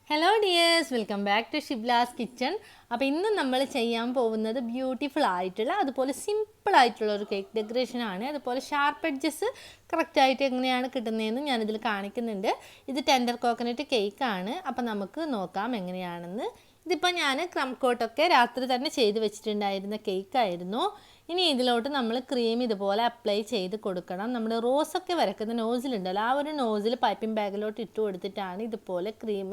Hello dears, welcome back to Shiblaskitchen. അപ്പോൾ ഇന്ന് നമ്മൾ ചെയ്യാൻ പോകുന്നത് ബ്യൂട്ടിഫുൾ ആയിട്ടുള്ള അതുപോലെ സിമ്പിൾ ആയിട്ടുള്ള ഒരു കേക്ക് ഡെക്കറേഷൻ ആണ്. അതുപോലെ ഷാർപ്പ് എഡ്ജസ് കറക്റ്റ് ആയിട്ട് എങ്ങനെയാണ് കിട്ടുന്നതെന്ന് ഞാൻ ഇതിൽ കാണിക്കുന്നുണ്ട്. ഇത് ടെൻഡർ കോക്കനട്ട് കേക്ക് ആണ്. അപ്പോൾ നമുക്ക് നോക്കാം എങ്ങനെയാണെന്ന്. ഇതിപ്പോൾ ഞാൻ ക്രം കോട്ടൊക്കെ രാത്രി തന്നെ ചെയ്ത് വെച്ചിട്ടുണ്ടായിരുന്ന കേക്ക് ആയിരുന്നു. ഇനി ഇതിലോട്ട് നമ്മൾ ക്രീം ഇതുപോലെ അപ്ലൈ ചെയ്ത് കൊടുക്കണം. നമ്മൾ റോസൊക്കെ വരക്കുന്ന നോസിലുണ്ടല്ലോ, ആ ഒരു നോസിൽ പൈപ്പിംഗ് ബാഗിലോട്ട് ഇട്ട് കൊടുത്തിട്ടാണ് ഇതുപോലെ ക്രീം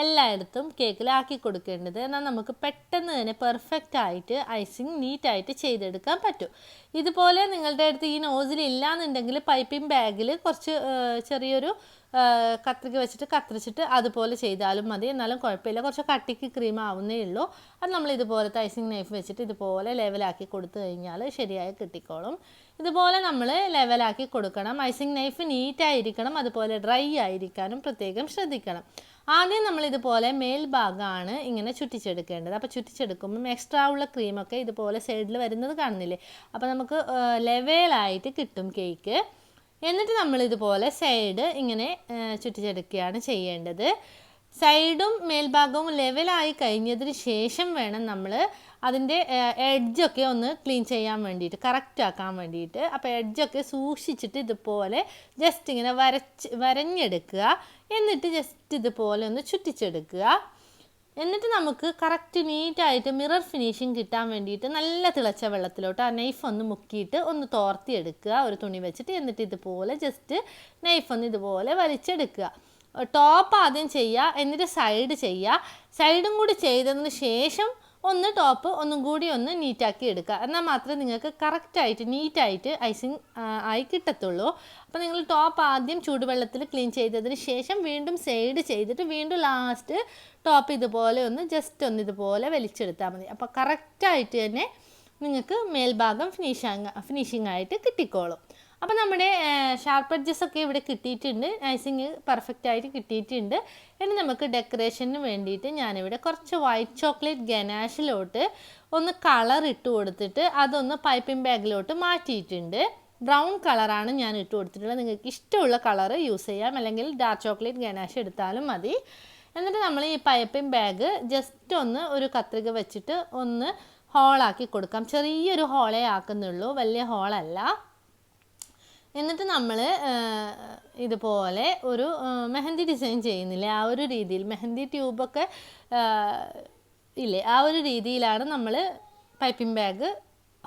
എല്ലായിടത്തും കേക്കിലാക്കി കൊടുക്കേണ്ടത്. എന്നാൽ നമുക്ക് പെട്ടെന്ന് തന്നെ പെർഫെക്റ്റ് ആയിട്ട് ഐസിങ് നീറ്റായിട്ട് ചെയ്തെടുക്കാൻ പറ്റും. ഇതുപോലെ നിങ്ങളുടെ അടുത്ത് ഈ നോസിൽ ഇല്ലാന്നുണ്ടെങ്കിൽ പൈപ്പിംഗ് ബാഗിൽ കുറച്ച് ചെറിയൊരു കത്രിക വെച്ചിട്ട് കത്തിരിച്ചിട്ട് അതുപോലെ ചെയ്താലും മതി. എന്നാലും കുഴപ്പമില്ല, കുറച്ച് കട്ടിക്ക് ക്രീം ആവുന്നേ ഉള്ളൂ. അത് നമ്മൾ ഇതുപോലത്തെ ഐസിങ് നൈഫ് വെച്ചിട്ട് ഇതുപോലെ ലെവലാക്കി കൊടുത്തു കഴിഞ്ഞാൽ ശരിയായി കിട്ടിക്കോളും. ഇതുപോലെ നമ്മൾ ലെവലാക്കി കൊടുക്കണം. ഐസിങ് നൈഫ് നീറ്റായിരിക്കണം, അതുപോലെ ഡ്രൈ ആയിരിക്കാനും പ്രത്യേകം ശ്രദ്ധിക്കണം. ആദ്യം നമ്മളിതുപോലെ മേൽഭാഗമാണ് ഇങ്ങനെ ചുറ്റിച്ചെടുക്കേണ്ടത്. അപ്പോൾ ചുറ്റിച്ചെടുക്കുമ്പം എക്സ്ട്രാ ഉള്ള ക്രീമൊക്കെ ഇതുപോലെ സൈഡിൽ വരുന്നത് കാണുന്നില്ലേ, അപ്പോൾ നമുക്ക് ലെവലായിട്ട് കിട്ടും കേക്ക്. എന്നിട്ട് നമ്മളിതുപോലെ സൈഡ് ഇങ്ങനെ ചുറ്റിച്ചെടുക്കുകയാണ് ചെയ്യേണ്ടത്. സൈഡും മേൽഭാഗവും ലെവലായി കഴിഞ്ഞതിന് ശേഷം വേണം നമ്മൾ അതിൻ്റെ എഡ്ജൊക്കെ ഒന്ന് ക്ലീൻ ചെയ്യാൻ വേണ്ടിയിട്ട്, കറക്റ്റ് ആക്കാൻ വേണ്ടിയിട്ട്. അപ്പോൾ എഡ്ജൊക്കെ സൂക്ഷിച്ചിട്ട് ഇതുപോലെ ജസ്റ്റ് ഇങ്ങനെ വരഞ്ഞെടുക്കുക. എന്നിട്ട് ജസ്റ്റ് ഇതുപോലെ ഒന്ന് ചുറ്റിച്ചെടുക്കുക. എന്നിട്ട് നമുക്ക് കറക്റ്റ് നീറ്റായിട്ട് മിറർ ഫിനിഷിങ് കിട്ടാൻ വേണ്ടിയിട്ട് നല്ല തിളച്ച വെള്ളത്തിലോട്ട് ആ നൈഫ് ഒന്ന് മുക്കിയിട്ട് ഒന്ന് തോർത്തിയെടുക്കുക ഒരു തുണി വെച്ചിട്ട്. എന്നിട്ട് ഇതുപോലെ ജസ്റ്റ് നൈഫ് ഒന്ന് ഇതുപോലെ വലിച്ചെടുക്കുക. ടോപ്പ് ആദ്യം ചെയ്യുക, എന്നിട്ട് സൈഡ് ചെയ്യുക. സൈഡും കൂടി ചെയ്തതിന് ശേഷം ഒന്ന് ടോപ്പ് ഒന്നും കൂടി ഒന്ന് നീറ്റാക്കി എടുക്കുക. എന്നാൽ മാത്രമേ നിങ്ങൾക്ക് കറക്റ്റായിട്ട് നീറ്റായിട്ട് ഐസിങ് ആയി കിട്ടത്തുള്ളൂ. അപ്പോൾ നിങ്ങൾ ടോപ്പ് ആദ്യം ചൂടുവെള്ളത്തിൽ ക്ലീൻ ചെയ്തതിന് ശേഷം വീണ്ടും സൈഡ് ചെയ്തിട്ട് വീണ്ടും ലാസ്റ്റ് ടോപ്പ് ഇതുപോലെ ഒന്ന് ജസ്റ്റ് ഒന്ന് ഇതുപോലെ വലിച്ചെടുത്താൽ മതി. അപ്പോൾ കറക്റ്റായിട്ട് തന്നെ നിങ്ങൾക്ക് മേൽഭാഗം ഫിനിഷിംഗ് ആയിട്ട് കിട്ടിക്കോളും. അപ്പോൾ നമ്മുടെ ഷാർപ്പ് എഡ്ജസൊക്കെ ഇവിടെ കിട്ടിയിട്ടുണ്ട്, ഐസിങ് പെർഫെക്റ്റ് ആയിട്ട് കിട്ടിയിട്ടുണ്ട്. ഇനി നമുക്ക് ഡെക്കറേഷന് വേണ്ടിയിട്ട് ഞാനിവിടെ കുറച്ച് വൈറ്റ് ചോക്ലേറ്റ് ഗനാഷിലോട്ട് ഒന്ന് കളർ ഇട്ട് കൊടുത്തിട്ട് അതൊന്ന് പൈപ്പിംഗ് ബാഗിലോട്ട് മാറ്റിയിട്ടുണ്ട്. ബ്രൗൺ കളറാണ് ഞാൻ ഇട്ട് കൊടുത്തിട്ടുള്ളത്. നിങ്ങൾക്ക് ഇഷ്ടമുള്ള കളർ യൂസ് ചെയ്യാം, അല്ലെങ്കിൽ ഡാർക്ക് ചോക്ലേറ്റ് ഗനാഷ് എടുത്താലും മതി. എന്നിട്ട് നമ്മൾ ഈ പൈപ്പിംഗ് ബാഗ് ജസ്റ്റ് ഒന്ന് ഒരു കത്രിക വെച്ചിട്ട് ഒന്ന് ഹോളാക്കി കൊടുക്കാം. ചെറിയൊരു ഹോളേ ആക്കുന്നുള്ളൂ, വലിയ ഹോളല്ല. എന്നിട്ട് നമ്മൾ ഇതുപോലെ ഒരു മെഹന്തി ഡിസൈൻ ചെയ്യുന്നില്ലേ, ആ ഒരു രീതിയിൽ മെഹന്തി ട്യൂബൊക്കെ ഇല്ലേ, ആ ഒരു രീതിയിലാണ് നമ്മൾ പൈപ്പിംഗ് ബാഗ്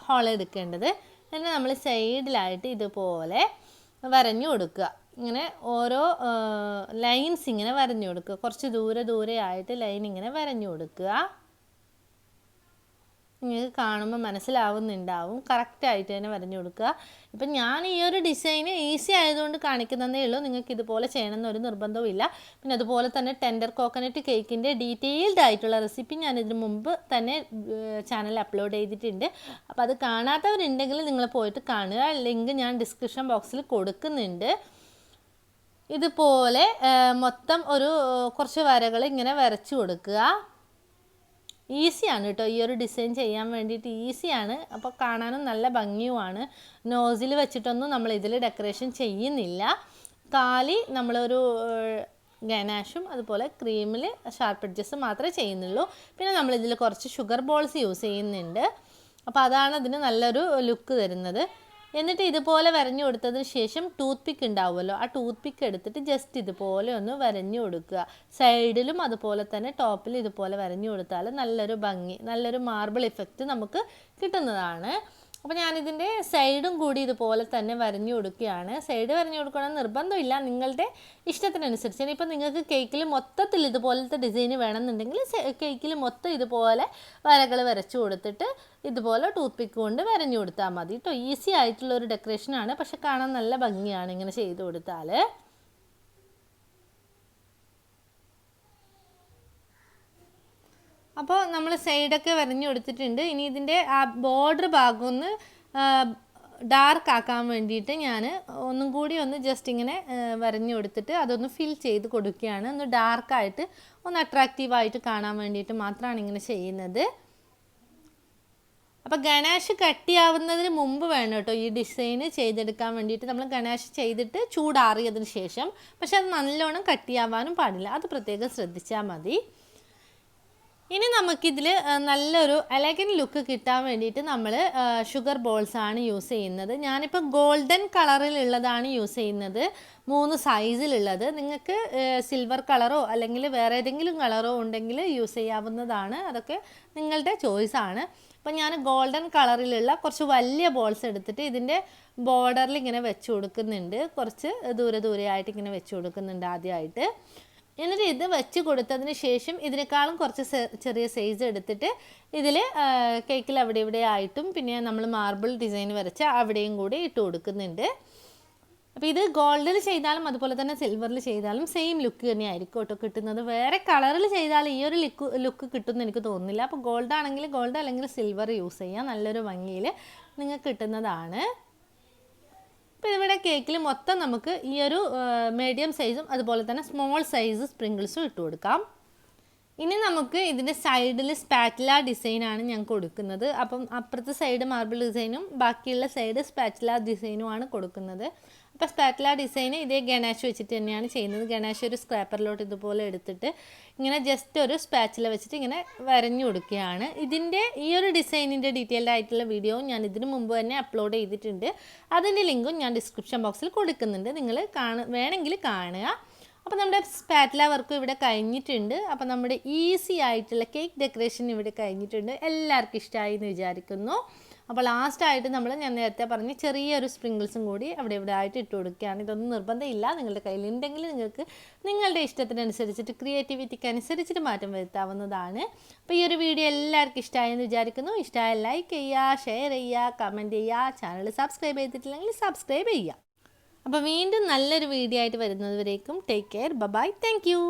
ഹോൾ എടുക്കേണ്ടത്. എന്നിട്ട് നമ്മൾ സൈഡിലായിട്ട് ഇതുപോലെ വരഞ്ഞു കൊടുക്കുക. ഇങ്ങനെ ഓരോ ലൈൻസ് ഇങ്ങനെ വരഞ്ഞു കൊടുക്കുക. കുറച്ച് ദൂരെ ആയിട്ട് ലൈൻ ഇങ്ങനെ വരഞ്ഞു കൊടുക്കുക. നിങ്ങൾക്ക് കാണുമ്പോൾ മനസ്സിലാവുന്നുണ്ടാവും. കറക്റ്റായിട്ട് തന്നെ വരഞ്ഞു കൊടുക്കുക. ഇപ്പം ഞാൻ ഈ ഒരു ഡിസൈന് ഈസി ആയതുകൊണ്ട് കാണിക്കുന്നതേ ഉള്ളൂ, നിങ്ങൾക്ക് ഇതുപോലെ ചെയ്യണമെന്നൊരു നിർബന്ധവും ഇല്ല. പിന്നെ അതുപോലെ തന്നെ ടെൻഡർ കോക്കനട്ട് കേക്കിൻ്റെ ഡീറ്റെയിൽഡ് ആയിട്ടുള്ള റെസിപ്പി ഞാൻ ഇതിന് മുമ്പ് തന്നെ ചാനലിൽ അപ്ലോഡ് ചെയ്തിട്ടുണ്ട്. അപ്പോൾ അത് കാണാത്തവരുണ്ടെങ്കിൽ നിങ്ങൾ പോയിട്ട് കാണുക. ലിങ്ക് ഞാൻ ഡിസ്ക്രിപ്ഷൻ ബോക്സിൽ കൊടുക്കുന്നുണ്ട്. ഇതുപോലെ മൊത്തം ഒരു കുറച്ച് വരകൾ ഇങ്ങനെ വരച്ചു കൊടുക്കുക. ഈസിയാണ് കേട്ടോ, ഈ ഒരു ഡിസൈൻ ചെയ്യാൻ വേണ്ടിയിട്ട് ഈസിയാണ്. അപ്പോൾ കാണാനും നല്ല ഭംഗിയുമാണ്. നോസിൽ വെച്ചിട്ടൊന്നും നമ്മൾ ഇതിൽ ഡെക്കറേഷൻ ചെയ്യുന്നില്ല. കാലി നമ്മളൊരു ഗനാഷും അതുപോലെ ക്രീമിൽ ഷാർപ്പ് എഡ്ജസ് മാത്രമേ ചെയ്യുന്നുള്ളൂ. പിന്നെ നമ്മളിതിൽ കുറച്ച് ഷുഗർ ബോൾസ് യൂസ് ചെയ്യുന്നുണ്ട്. അപ്പോൾ അതാണ് അതിന് നല്ലൊരു ലുക്ക് തരുന്നത്. എന്നിട്ട് ഇതുപോലെ വരഞ്ഞു കൊടുത്തതിന് ശേഷം ടൂത്ത് പിക്ക് ഉണ്ടാവുമല്ലോ, ആ ടൂത്ത് പിക്ക് എടുത്തിട്ട് ജസ്റ്റ് ഇതുപോലെ ഒന്ന് വരഞ്ഞു കൊടുക്കുക. സൈഡിലും അതുപോലെ തന്നെ ടോപ്പിൽ ഇതുപോലെ വരഞ്ഞു കൊടുത്താൽ നല്ലൊരു ഭംഗി, നല്ലൊരു മാർബിൾ ഇഫക്റ്റ് നമുക്ക് കിട്ടുന്നതാണ്. അപ്പോൾ ഞാനിതിൻ്റെ സൈഡും കൂടി ഇതുപോലെ തന്നെ വരഞ്ഞു കൊടുക്കുകയാണ്. സൈഡ് വരഞ്ഞു കൊടുക്കണം നിർബന്ധമില്ല, നിങ്ങളുടെ ഇഷ്ടത്തിനനുസരിച്ച്. ഇനിയിപ്പോൾ നിങ്ങൾക്ക് കേക്കിൽ മൊത്തത്തിൽ ഇതുപോലത്തെ ഡിസൈൻ വേണമെന്നുണ്ടെങ്കിൽ കേക്കിൽ മൊത്തം ഇതുപോലെ വരകൾ വരച്ചു കൊടുത്തിട്ട് ഇതുപോലെ ടൂത്ത് പിക്ക് കൊണ്ട് വരഞ്ഞു കൊടുത്താൽ മതി കേട്ടോ. ഈസി ആയിട്ടുള്ളൊരു ഡെക്കറേഷനാണ്, പക്ഷെ കാണാൻ നല്ല ഭംഗിയാണ് ഇങ്ങനെ ചെയ്ത് കൊടുത്താൽ. അപ്പോൾ നമ്മൾ സൈഡൊക്കെ വരഞ്ഞു കൊടുത്തിട്ടുണ്ട്. ഇനി ഇതിൻ്റെ ആ ബോർഡർ ഭാഗം ഒന്ന് ഡാർക്ക് ആക്കാൻ വേണ്ടിയിട്ട് ഞാൻ ഒന്നും കൂടി ഒന്ന് ജസ്റ്റ് ഇങ്ങനെ വരഞ്ഞു കൊടുത്തിട്ട് അതൊന്ന് ഫിൽ ചെയ്ത് കൊടുക്കുകയാണ്. ഒന്ന് ഡാർക്കായിട്ട് ഒന്ന് അട്രാക്റ്റീവായിട്ട് കാണാൻ വേണ്ടിയിട്ട് മാത്രമാണ് ഇങ്ങനെ ചെയ്യുന്നത്. അപ്പോൾ ഗണേഷ് കട്ടിയാവുന്നതിന് മുമ്പ് വേണം കേട്ടോ ഈ ഡിസൈൻ ചെയ്തെടുക്കാൻ വേണ്ടിയിട്ട്. നമ്മൾ ഗണേഷ് ചെയ്തിട്ട് ചൂടാറിയതിന് ശേഷം. പക്ഷെ അത് നല്ലോണം കട്ടിയാവാനും പാടില്ല, അത് പ്രത്യേകം ശ്രദ്ധിച്ചാൽ മതി. ഇനി നമുക്കിതിൽ നല്ലൊരു എലഗൻറ്റ് ലുക്ക് കിട്ടാൻ വേണ്ടിയിട്ട് നമ്മൾ ഷുഗർ ബോൾസാണ് യൂസ് ചെയ്യുന്നത്. ഞാനിപ്പോൾ ഗോൾഡൻ കളറിലുള്ളതാണ് യൂസ് ചെയ്യുന്നത്, 3 സൈസിലുള്ളത്. നിങ്ങൾക്ക് സിൽവർ കളറോ അല്ലെങ്കിൽ വേറെ ഏതെങ്കിലും കളറോ ഉണ്ടെങ്കിൽ യൂസ് ചെയ്യാവുന്നതാണ്, അതൊക്കെ നിങ്ങളുടെ ചോയ്സാണ്. അപ്പോൾ ഞാൻ ഗോൾഡൻ കളറിലുള്ള കുറച്ച് വലിയ ബോൾസ് എടുത്തിട്ട് ഇതിൻ്റെ ബോർഡറിൽ ഇങ്ങനെ വെച്ച് കൊടുക്കുന്നുണ്ട്, കുറച്ച് ദൂരെയായിട്ട് ഇങ്ങനെ വെച്ച് കൊടുക്കുന്നുണ്ട് ആദ്യമായിട്ട്. എന്നിട്ട് ഇത് വെച്ച് കൊടുത്തതിന് ശേഷം ഇതിനേക്കാളും കുറച്ച് ചെറിയ സൈസ് എടുത്തിട്ട് ഇതിൽ കേക്കിൽ അവിടെ ഇവിടെ ആയിട്ടും പിന്നെ നമ്മൾ മാർബിൾ ഡിസൈൻ വരച്ച അവിടെയും കൂടി ഇട്ട് കൊടുക്കുന്നുണ്ട്. അപ്പോൾ ഇത് ഗോൾഡിൽ ചെയ്താലും അതുപോലെ തന്നെ സിൽവറിൽ ചെയ്താലും സെയിം ലുക്ക് തന്നെയായിരിക്കും കേട്ടോ കിട്ടുന്നത്. വേറെ കളറിൽ ചെയ്താൽ ഈ ഒരു ലുക്ക് കിട്ടുമെന്ന് എനിക്ക് തോന്നുന്നില്ല. അപ്പോൾ ഗോൾഡ് ആണെങ്കിൽ ഗോൾഡ്, അല്ലെങ്കിൽ സിൽവർ യൂസ് ചെയ്യാം, നല്ലൊരു ഭംഗിയിൽ നിങ്ങൾക്ക് കിട്ടുന്നതാണ്. അപ്പോൾ ഇവിടെ കേക്കിൽ മൊത്തം നമുക്ക് ഈ ഒരു മീഡിയം സൈസും അതുപോലെ തന്നെ സ്മോൾ സൈസ് സ്പ്രിങ്കിൾസും ഇട്ട് കൊടുക്കാം. ഇനി നമുക്ക് ഇതിൻ്റെ സൈഡിൽ സ്പാറ്റുല ഡിസൈനാണ് ഞാൻ കൊടുക്കുന്നത്. അപ്പം അപ്പുറത്തെ സൈഡ് മാർബിൾ ഡിസൈനും ബാക്കിയുള്ള സൈഡ് സ്പാറ്റുല ഡിസൈനുമാണ് കൊടുക്കുന്നത്. അപ്പോൾ സ്പാറ്റുല ഡിസൈൻ ഇതേ ഗണേഷ് വെച്ചിട്ട് തന്നെയാണ് ചെയ്യുന്നത്. ഗണേഷ് ഒരു സ്ക്രാപ്പറിലോട്ട് ഇതുപോലെ എടുത്തിട്ട് ഇങ്ങനെ ജസ്റ്റ് ഒരു സ്പാച്ചുല വെച്ചിട്ട് ഇങ്ങനെ വരഞ്ഞു കൊടുക്കുകയാണ്. ഇതിൻ്റെ ഈ ഒരു ഡിസൈനിൻ്റെ ഡീറ്റെയിൽഡ് ആയിട്ടുള്ള വീഡിയോ ഞാൻ ഇതിനു മുമ്പ് തന്നെ അപ്ലോഡ് ചെയ്തിട്ടുണ്ട്, അതിൻ്റെ ലിങ്കും ഞാൻ ഡിസ്ക്രിപ്ഷൻ ബോക്സിൽ കൊടുക്കുന്നുണ്ട്, നിങ്ങൾ വേണമെങ്കിൽ കാണുക. അപ്പോൾ നമ്മുടെ സ്പാറ്റുല വർക്കും ഇവിടെ കഴിഞ്ഞിട്ടുണ്ട്. അപ്പോൾ നമ്മുടെ ഈസി ആയിട്ടുള്ള കേക്ക് ഡെക്കറേഷൻ ഇവിടെ കഴിഞ്ഞിട്ടുണ്ട്. എല്ലാവർക്കും ഇഷ്ടമായി എന്ന് വിചാരിക്കുന്നു. അപ്പോൾ ലാസ്റ്റായിട്ട് ഞാൻ നേരത്തെ പറഞ്ഞ ചെറിയൊരു സ്പ്രിങ്കിൾസും കൂടി അവിടെ ഇവിടെ ആയിട്ട് ഇട്ട് കൊടുക്കുകയാണ്. ഇതൊന്നും നിർബന്ധമില്ല, നിങ്ങളുടെ കയ്യിലുണ്ടെങ്കിൽ നിങ്ങൾക്ക് നിങ്ങളുടെ ഇഷ്ടത്തിനനുസരിച്ചിട്ട് ക്രിയേറ്റിവിറ്റിക്ക് അനുസരിച്ചിട്ട് മാറ്റം വരുത്താവുന്നതാണ്. അപ്പോൾ ഈ ഒരു വീഡിയോ എല്ലാവർക്കും ഇഷ്ടമായെന്ന് വിചാരിക്കുന്നു. ഇഷ്ടമായ ലൈക്ക് ചെയ്യുക, ഷെയർ ചെയ്യുക, കമൻറ്റ് ചെയ്യുക, ചാനൽ സബ്സ്ക്രൈബ് ചെയ്തിട്ടില്ലെങ്കിൽ സബ്സ്ക്രൈബ് ചെയ്യുക. അപ്പോൾ വീണ്ടും നല്ലൊരു വീഡിയോ ആയിട്ട് വരുന്നതുവരേക്കും take care, bye, thank U.